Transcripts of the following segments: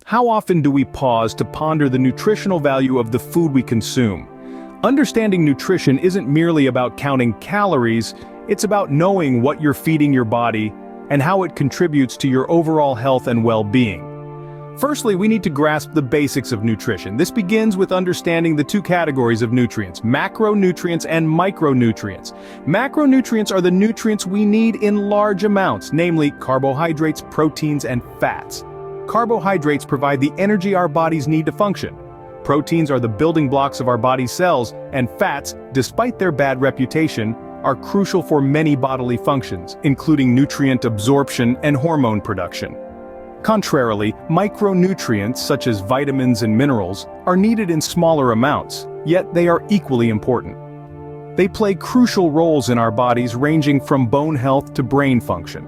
How often do we pause to ponder the nutritional value of the food we consume? Understanding nutrition isn't merely about counting calories, it's about knowing what you're feeding your body and how it contributes to your overall health and well-being. Firstly, we need to grasp the basics of nutrition. This begins with understanding the two categories of nutrients, macronutrients and micronutrients. Macronutrients are the nutrients we need in large amounts, namely carbohydrates, proteins, and fats. Carbohydrates provide the energy our bodies need to function. Proteins are the building blocks of our body's cells, and fats, despite their bad reputation, are crucial for many bodily functions, including nutrient absorption and hormone production. Contrarily, micronutrients such as vitamins and minerals are needed in smaller amounts, yet they are equally important. They play crucial roles in our bodies, ranging from bone health to brain function.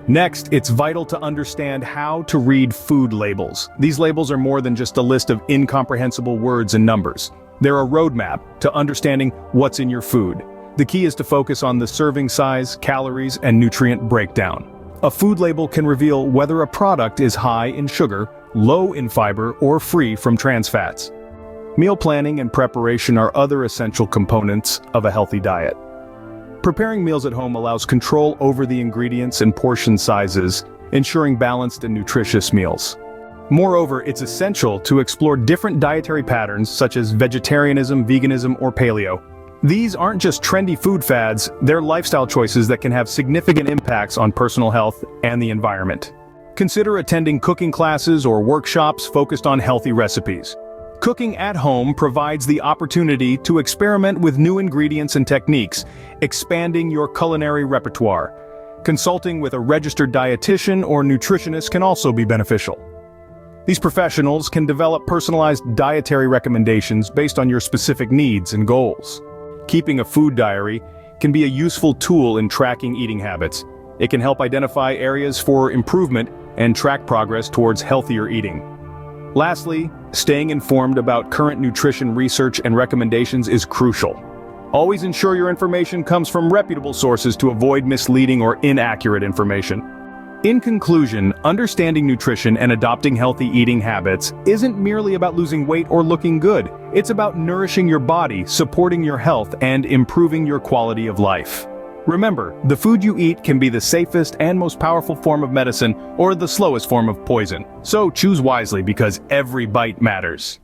Next, it's vital to understand how to read food labels. These labels are more than just a list of incomprehensible words and numbers. They're a roadmap to understanding what's in your food. The key is to focus on the serving size, calories, and nutrient breakdown. A food label can reveal whether a product is high in sugar, low in fiber, or free from trans fats. Meal planning and preparation are other essential components of a healthy diet. Preparing meals at home allows control over the ingredients and portion sizes, ensuring balanced and nutritious meals. Moreover, it's essential to explore different dietary patterns such as vegetarianism, veganism, or paleo. These aren't just trendy food fads, they're lifestyle choices that can have significant impacts on personal health and the environment. Consider attending cooking classes or workshops focused on healthy recipes. Cooking at home provides the opportunity to experiment with new ingredients and techniques, expanding your culinary repertoire. Consulting with a registered dietitian or nutritionist can also be beneficial. These professionals can develop personalized dietary recommendations based on your specific needs and goals. Keeping a food diary can be a useful tool in tracking eating habits. It can help identify areas for improvement and track progress towards healthier eating. Lastly, staying informed about current nutrition research and recommendations is crucial. Always ensure your information comes from reputable sources to avoid misleading or inaccurate information. In conclusion, understanding nutrition and adopting healthy eating habits isn't merely about losing weight or looking good. It's about nourishing your body, supporting your health, and improving your quality of life. Remember, the food you eat can be the safest and most powerful form of medicine or the slowest form of poison. So choose wisely because every bite matters.